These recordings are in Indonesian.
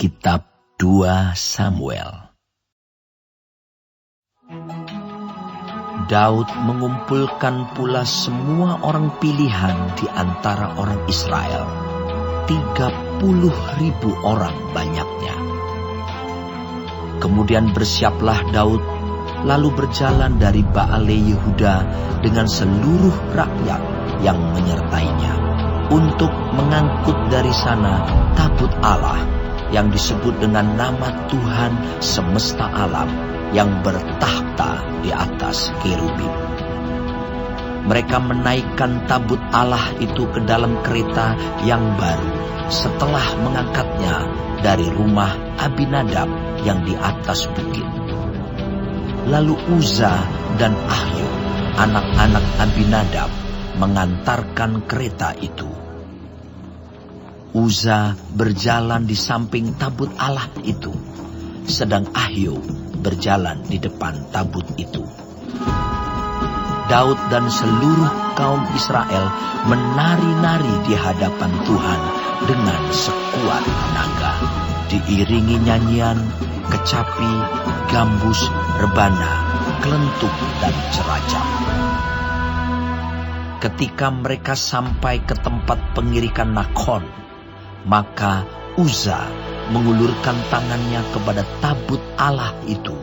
Kitab 2 Samuel. Daud mengumpulkan pula semua orang pilihan di antara orang Israel, 30.000 orang banyaknya. Kemudian bersiaplah Daud, lalu berjalan dari Baale Yehuda dengan seluruh rakyat yang menyertainya, untuk mengangkut dari sana tabut Allah yang disebut dengan nama Tuhan semesta alam, yang bertakhta di atas kerubim. Mereka menaikkan tabut Allah itu ke dalam kereta yang baru setelah mengangkatnya dari rumah Abinadab yang di atas bukit. Lalu Uza dan Ahyo, anak-anak Abinadab, mengantarkan kereta itu. Uza berjalan di samping tabut Allah itu, sedang Ahyo berjalan di depan tabut itu. Daud dan seluruh kaum Israel menari-nari di hadapan Tuhan dengan sekuat tenaga, diiringi nyanyian, kecapi, gambus, rebana, kelentuk, dan ceracap. Ketika mereka sampai ke tempat pengirikan Nakon, maka Uza mengulurkan tangannya kepada tabut Allah itu,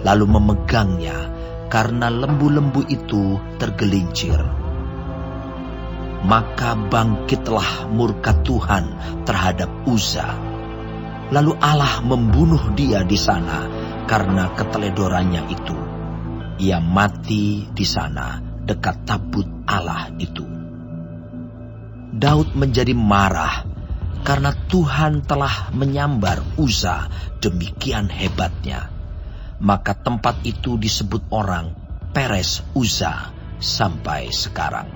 lalu memegangnya, karena lembu-lembu itu tergelincir. Maka bangkitlah murka Tuhan terhadap Uza. Lalu Allah membunuh dia di sana karena keteledorannya itu. Ia mati di sana dekat tabut Allah itu. Daud menjadi marah karena Tuhan telah menyambar Uza demikian hebatnya. Maka tempat itu disebut orang Peres Uza sampai sekarang.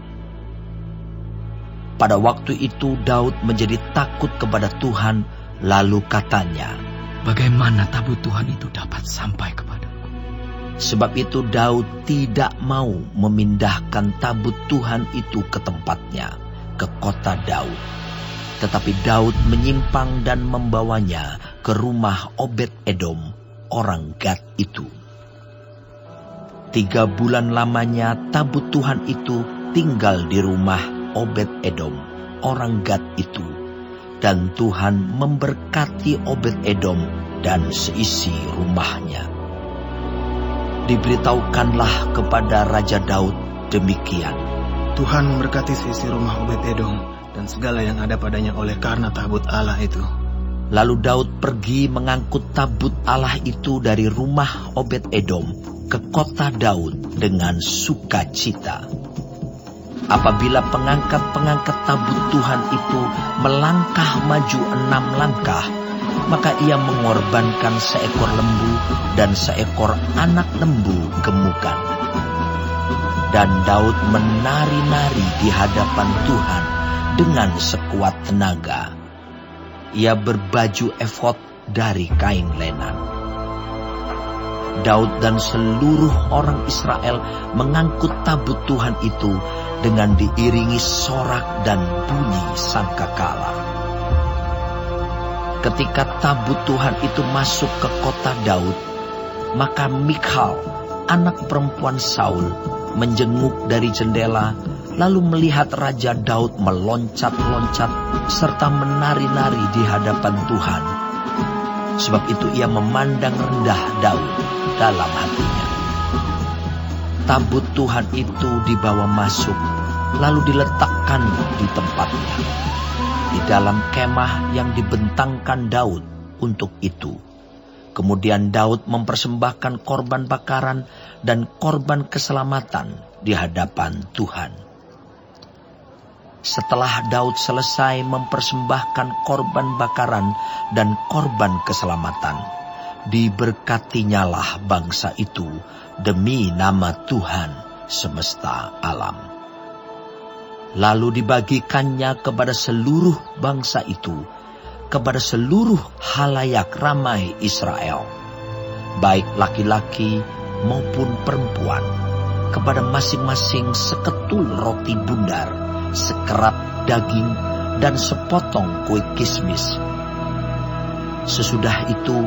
Pada waktu itu Daud menjadi takut kepada Tuhan, lalu katanya, "Bagaimana tabut Tuhan itu dapat sampai kepadaku?" Sebab itu Daud tidak mau memindahkan tabut Tuhan itu ke tempatnya, ke kota Daud. Tetapi Daud menyimpang dan membawanya ke rumah Obed-Edom, orang Gad itu. 3 bulan lamanya tabut Tuhan itu tinggal di rumah Obed-Edom, orang Gad itu. Dan Tuhan memberkati Obed-Edom dan seisi rumahnya. Diberitahukanlah kepada Raja Daud demikian, "Tuhan memberkati seisi rumah Obed-Edom dan segala yang ada padanya oleh karena tabut Allah itu." Lalu Daud pergi mengangkut tabut Allah itu dari rumah Obed-Edom ke kota Daud dengan sukacita. Apabila pengangkat-pengangkat tabut Tuhan itu melangkah maju 6 langkah, maka ia mengorbankan seekor lembu dan seekor anak lembu gemukan. Dan Daud menari-nari di hadapan Tuhan dengan sekuat tenaga. Ia berbaju efod dari kain lenan. Daud dan seluruh orang Israel mengangkut tabut Tuhan itu dengan diiringi sorak dan bunyi sangkakala. Ketika tabut Tuhan itu masuk ke kota Daud, maka Mikhal, anak perempuan Saul, menjenguk dari jendela, lalu melihat Raja Daud meloncat-loncat serta menari-nari di hadapan Tuhan. Sebab itu ia memandang rendah Daud dalam hatinya. Tabut Tuhan itu dibawa masuk, lalu diletakkan di tempatnya, di dalam kemah yang dibentangkan Daud untuk itu. Kemudian Daud mempersembahkan korban bakaran dan korban keselamatan di hadapan Tuhan. Setelah Daud selesai mempersembahkan korban bakaran dan korban keselamatan, diberkatinyalah bangsa itu demi nama Tuhan semesta alam. Lalu dibagikannya kepada seluruh bangsa itu, kepada seluruh halayak ramai Israel, baik laki-laki maupun perempuan, kepada masing-masing seketul roti bundar, sekerap daging, dan sepotong kue kismis. Sesudah itu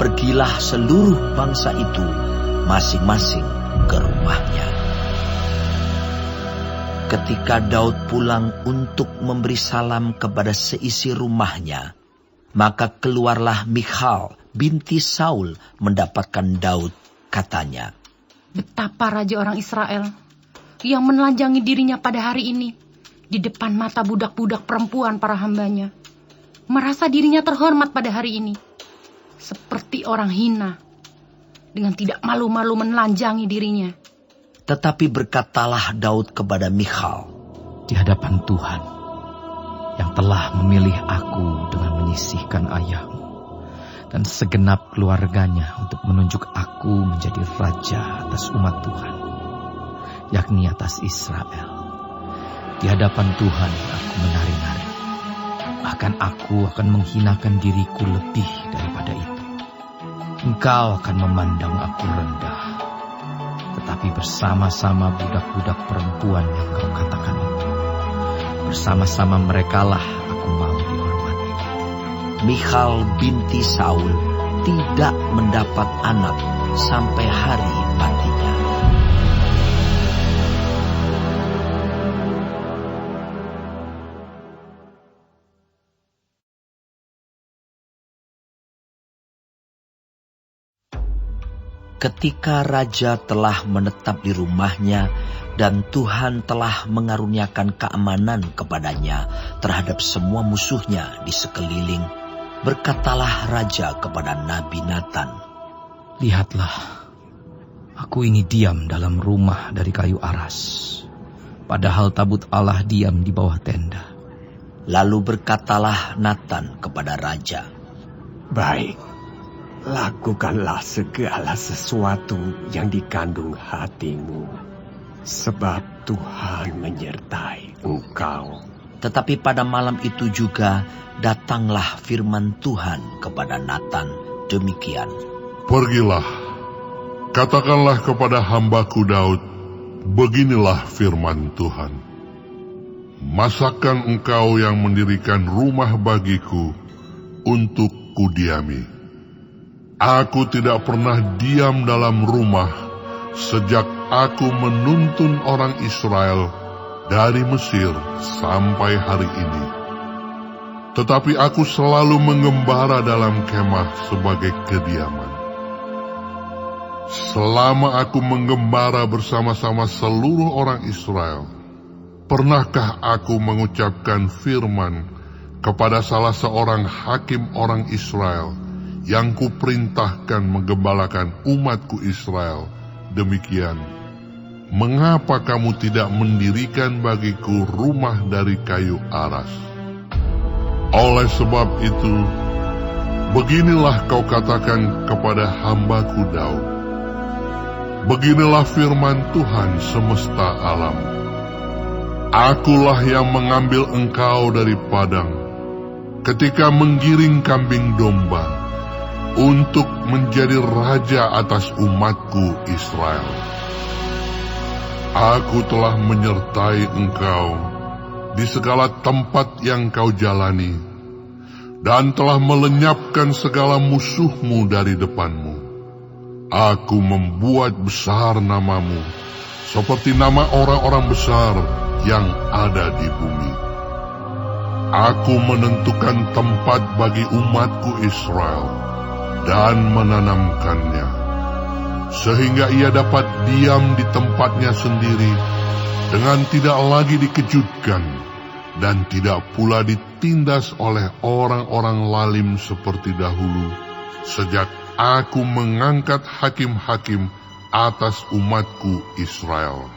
pergilah seluruh bangsa itu masing-masing ke rumahnya. Ketika Daud pulang untuk memberi salam kepada seisi rumahnya, maka keluarlah Michal binti Saul mendapatkan Daud. Katanya, betapa raja orang Israel yang menelanjangi dirinya pada hari ini di depan mata budak-budak perempuan para hambanya, merasa dirinya terhormat pada hari ini, seperti orang hina, dengan tidak malu-malu menelanjangi dirinya. Tetapi berkatalah Daud kepada Michal, di hadapan Tuhan yang telah memilih aku dengan menyisihkan ayahmu dan segenap keluarganya untuk menunjuk aku menjadi raja atas umat Tuhan, yakni atas Israel. Di hadapan Tuhan aku menari-nari, bahkan aku akan menghinakan diriku lebih daripada itu. Engkau akan memandang aku rendah, tetapi bersama-sama budak-budak perempuan yang kau katakan itu, bersama-sama merekalah aku mau dihormati. Michal binti Saul tidak mendapat anak sampai hari matinya. Ketika raja telah menetap di rumahnya dan Tuhan telah mengaruniakan keamanan kepadanya terhadap semua musuhnya di sekeliling, berkatalah raja kepada Nabi Natan, lihatlah, aku ini diam dalam rumah dari kayu aras, padahal tabut Allah diam di bawah tenda. Lalu berkatalah Natan kepada raja, baik, lakukanlah segala sesuatu yang dikandung hatimu, sebab Tuhan menyertai engkau. Tetapi pada malam itu juga datanglah firman Tuhan kepada Natan demikian. Pergilah, katakanlah kepada hambaku Daud, beginilah firman Tuhan. Masakan engkau yang mendirikan rumah bagiku untuk kudiami. Aku tidak pernah diam dalam rumah sejak aku menuntun orang Israel dari Mesir sampai hari ini. Tetapi aku selalu mengembara dalam kemah sebagai kediaman. Selama aku mengembara bersama-sama seluruh orang Israel, pernahkah aku mengucapkan firman kepada salah seorang hakim orang Israel yang kuperintahkan menggembalakan umatku Israel, demikian, mengapa kamu tidak mendirikan bagiku rumah dari kayu aras? Oleh sebab itu, beginilah kau katakan kepada hambaku Daud, beginilah firman Tuhan semesta alam, akulah yang mengambil engkau dari padang, ketika menggiring kambing domba, untuk menjadi raja atas umatku Israel. Aku telah menyertai engkau di segala tempat yang kau jalani, dan telah melenyapkan segala musuhmu dari depanmu. Aku membuat besar namamu, seperti nama orang-orang besar yang ada di bumi. Aku menentukan tempat bagi umatku Israel, dan menanamkannya, sehingga ia dapat diam di tempatnya sendiri, dengan tidak lagi dikejutkan, dan tidak pula ditindas oleh orang-orang lalim seperti dahulu, sejak aku mengangkat hakim-hakim atas umatku Israel.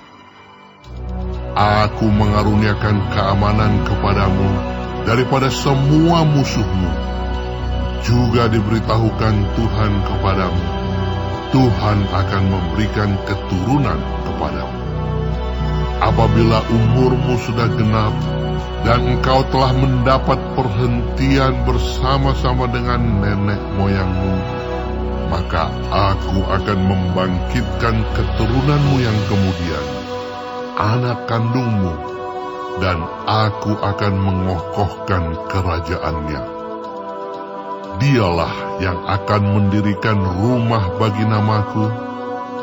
Aku mengaruniakan keamanan kepadamu daripada semua musuhmu. Juga diberitahukan Tuhan kepadamu, Tuhan akan memberikan keturunan kepadamu. Apabila umurmu sudah genap, dan engkau telah mendapat perhentian bersama-sama dengan nenek moyangmu, maka aku akan membangkitkan keturunanmu yang kemudian, anak kandungmu, dan aku akan mengokohkan kerajaannya. Dialah yang akan mendirikan rumah bagi namaku,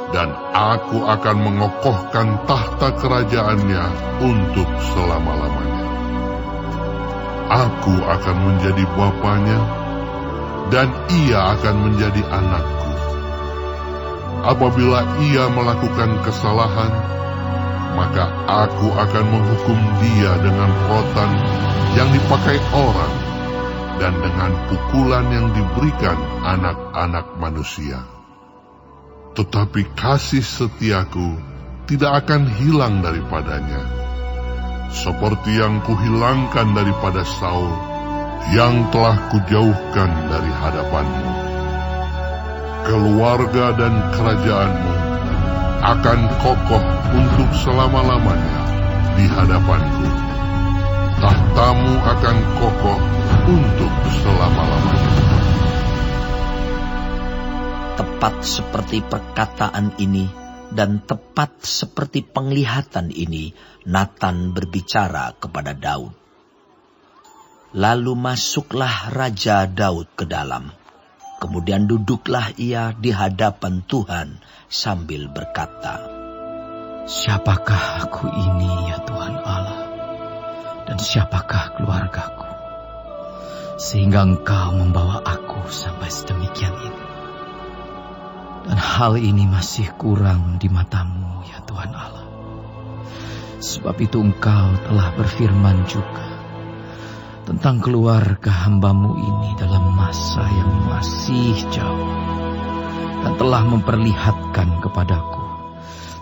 dan aku akan mengokohkan tahta kerajaannya untuk selama-lamanya. Aku akan menjadi bapanya, dan ia akan menjadi anakku. Apabila ia melakukan kesalahan, maka aku akan menghukum dia dengan rotan yang dipakai orang, dan dengan pukulan yang diberikan anak-anak manusia. Tetapi kasih setiaku tidak akan hilang daripadanya, seperti yang kuhilangkan daripada Saul, yang telah kujauhkan dari hadapanmu. Keluarga dan kerajaanmu akan kokoh untuk selama-lamanya di hadapanku. Tahtamu akan kokoh untuk selama-lamanya. Tepat seperti perkataan ini dan tepat seperti penglihatan ini, Nathan berbicara kepada Daud. Lalu masuklah Raja Daud ke dalam. Kemudian duduklah ia di hadapan Tuhan sambil berkata, "Siapakah aku ini, ya Tuhan Allah? Dan siapakah keluargaku, sehingga Engkau membawa aku sampai sedemikian ini? Dan hal ini masih kurang di mata-Mu, ya Tuhan Allah. Sebab itu Engkau telah berfirman juga tentang keluarga hamba-Mu ini dalam masa yang masih jauh, dan telah memperlihatkan kepadaku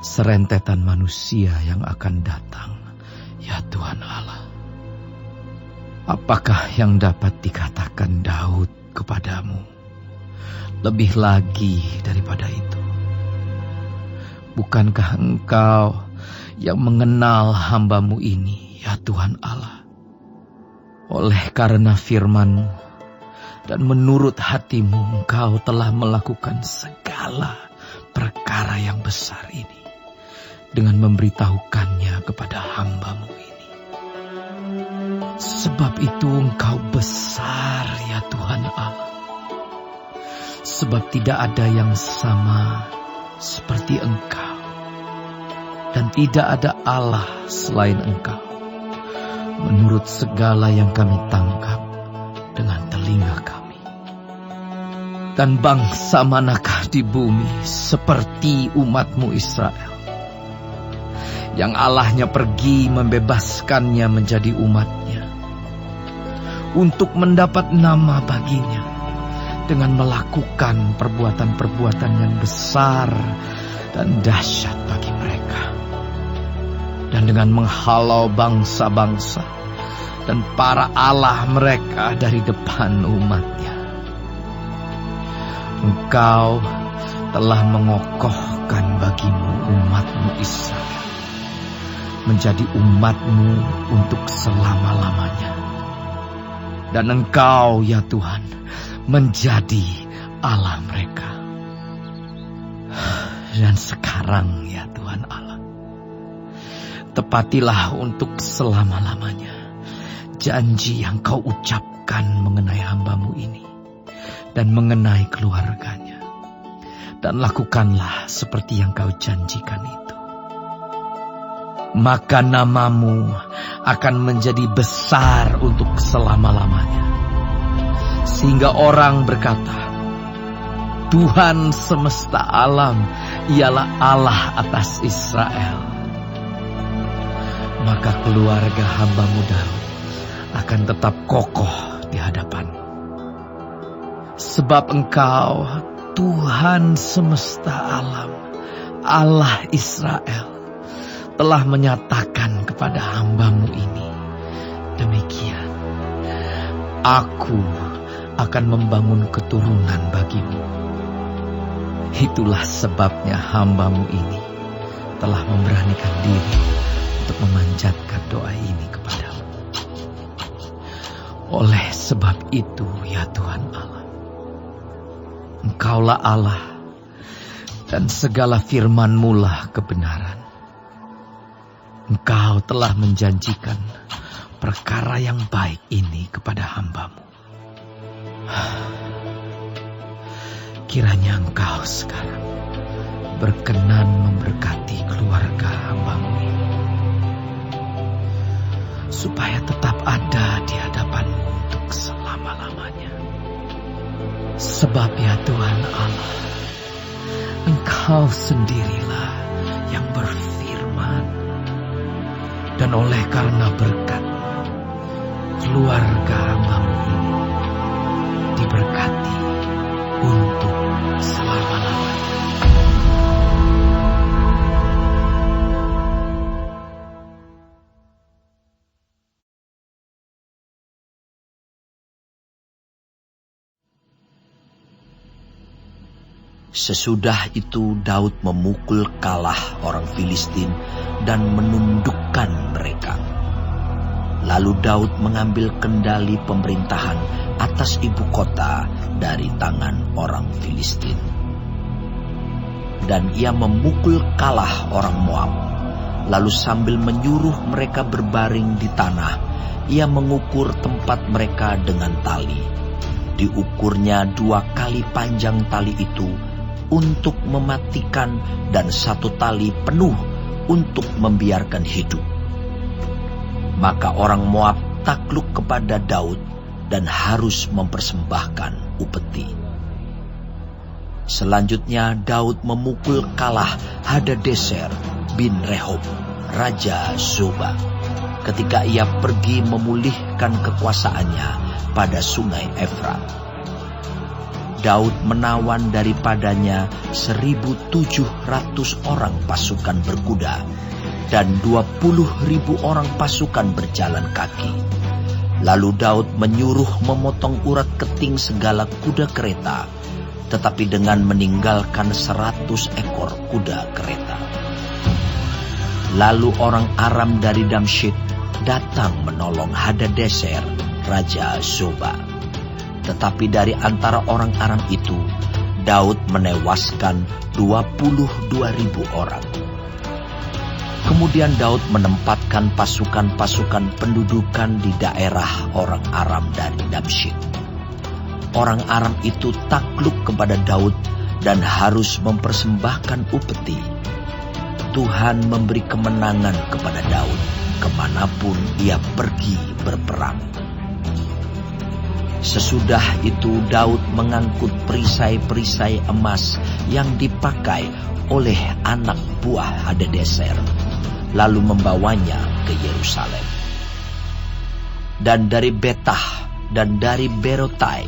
serentetan manusia yang akan datang, ya Tuhan Allah. Apakah yang dapat dikatakan Daud kepadamu lebih lagi daripada itu? Bukankah Engkau yang mengenal hamba-Mu ini, ya Tuhan Allah? Oleh karena firman-Mu dan menurut hati-Mu, Engkau telah melakukan segala perkara yang besar ini dengan memberitahukannya kepada hamba-Mu ini. Sebab itu Engkau besar, ya Tuhan Allah. Sebab tidak ada yang sama seperti Engkau, dan tidak ada Allah selain Engkau. Menurut segala yang kami tangkap dengan telinga kami. Dan bangsa manakah di bumi seperti umat-Mu Israel, yang Allahnya pergi membebaskannya menjadi umatnya, untuk mendapat nama baginya, dengan melakukan perbuatan-perbuatan yang besar dan dahsyat bagi mereka, dan dengan menghalau bangsa-bangsa dan para allah mereka dari depan umatnya. Engkau telah mengokohkan bagimu umat-Mu Israel, menjadi umat-Mu untuk selama-lamanya. Dan Engkau, ya Tuhan, menjadi Allah mereka. Dan sekarang, ya Tuhan Allah, tepatilah untuk selama-lamanya janji yang Kau ucapkan mengenai hamba-Mu ini dan mengenai keluarganya. Dan lakukanlah seperti yang Kau janjikan itu. Maka nama-Mu akan menjadi besar untuk selama-lamanya, sehingga orang berkata, Tuhan semesta alam ialah Allah atas Israel. Maka keluarga hamba-Mu Daud akan tetap kokoh di hadapan-Mu. Sebab Engkau Tuhan semesta alam, Allah Israel, telah menyatakan kepada hamba-Mu ini demikian, Aku akan membangun keturunan bagimu. Itulah sebabnya hamba-Mu ini telah memberanikan diri untuk memanjatkan doa ini kepadamu. Oleh sebab itu, ya Tuhan Allah, Engkaulah Allah, dan segala firman-Mu lah kebenaran. Engkau telah menjanjikan perkara yang baik ini kepada hamba-Mu. kiranya Engkau sekarang berkenan memberkati keluarga hamba-Mu ini, supaya tetap ada di hadapan-Mu untuk selama-lamanya. Sebab ya Tuhan Allah, Engkau sendirilah yang berfirman, dan oleh karena berkat keluarga hamba-Mu ini diberkati untuk selama-lamanya. Sesudah itu Daud memukul kalah orang Filistin dan menundukkan mereka. Lalu Daud mengambil kendali pemerintahan atas ibu kota dari tangan orang Filistin. Dan ia memukul kalah orang Moab. Lalu sambil menyuruh mereka berbaring di tanah, ia mengukur tempat mereka dengan tali. Diukurnya 2 kali panjang tali itu untuk mematikan dan 1 tali penuh untuk membiarkan hidup. Maka orang Moab takluk kepada Daud dan harus mempersembahkan upeti. Selanjutnya Daud memukul kalah Hadadeser bin Rehob, Raja Zoba, ketika ia pergi memulihkan kekuasaannya pada sungai Efrat. Daud menawan daripadanya 1.700 orang pasukan berkuda dan 20.000 orang pasukan berjalan kaki. Lalu Daud menyuruh memotong urat keting segala kuda kereta, tetapi dengan meninggalkan 100 ekor kuda kereta. Lalu orang Aram dari Damsyik datang menolong Hadadeser, Raja Zoba. Tetapi dari antara orang Aram itu, Daud menewaskan 22.000 orang. Kemudian Daud menempatkan pasukan-pasukan pendudukan di daerah orang Aram dari Damsyik. Orang Aram itu takluk kepada Daud dan harus mempersembahkan upeti. Tuhan memberi kemenangan kepada Daud kemanapun ia pergi berperang. Sesudah itu Daud mengangkut perisai-perisai emas yang dipakai oleh anak buah Hadadeser, lalu membawanya ke Yerusalem. Dan dari Betah dan dari Berotai,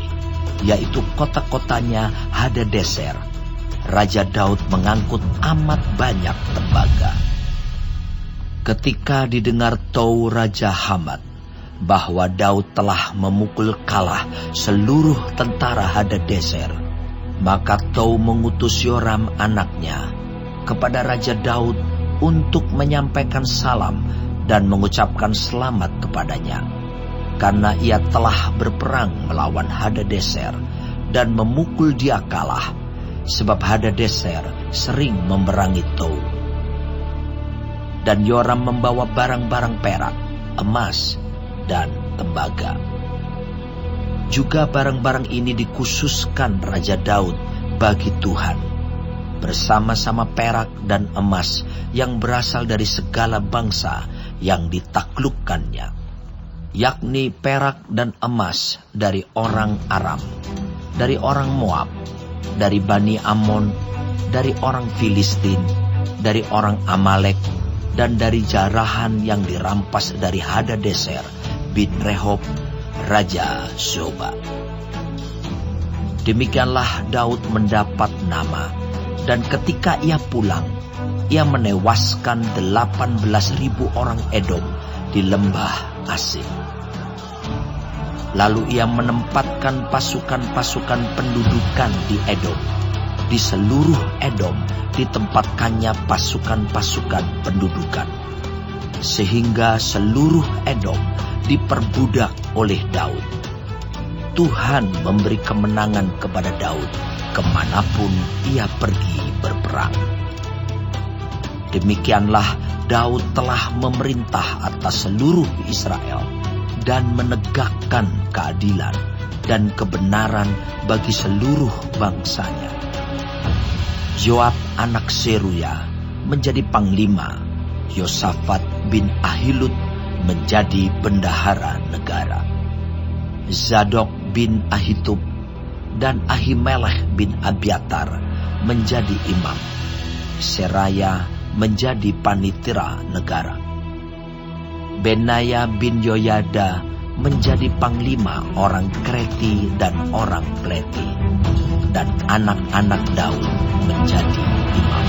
yaitu kota-kotanya Hadadeser, Raja Daud mengangkut amat banyak tembaga. Ketika didengar Tou Raja Hamat bahwa Daud telah memukul kalah seluruh tentara Hadadeser, maka Tou mengutus Yoram anaknya kepada Raja Daud untuk menyampaikan salam dan mengucapkan selamat kepadanya, karena ia telah berperang melawan Hadadeser dan memukul dia kalah, sebab Hadadeser sering memerangi Tou. Dan Yoram membawa barang-barang perak, emas, dan tembaga. Juga barang-barang ini dikhususkan Raja Daud bagi Tuhan, bersama-sama perak dan emas yang berasal dari segala bangsa yang ditaklukkannya, yakni perak dan emas dari orang Aram, dari orang Moab, dari Bani Amon, dari orang Filistin, dari orang Amalek, dan dari jarahan yang dirampas dari Hadadeser bin Rehob, Raja Zoba. Demikianlah Daud mendapat nama, dan ketika ia pulang, ia menewaskan 18.000 orang Edom di lembah Asin. Lalu ia menempatkan pasukan-pasukan pendudukan di Edom. Di seluruh Edom ditempatkannya pasukan-pasukan pendudukan, sehingga seluruh Edom diperbudak oleh Daud. Tuhan memberi kemenangan kepada Daud kemanapun ia pergi berperang. Demikianlah Daud telah memerintah atas seluruh Israel dan menegakkan keadilan dan kebenaran bagi seluruh bangsanya. Yoab anak Seruya menjadi panglima, Yosafat bin Ahilud menjadi bendahara negara. Zadok bin Ahitub dan Ahimelech bin Abiatar menjadi imam. Seraya menjadi panitera negara. Benaya bin Yoyada menjadi panglima orang Kreti dan orang Pleti, dan anak-anak Daud menjadi imam.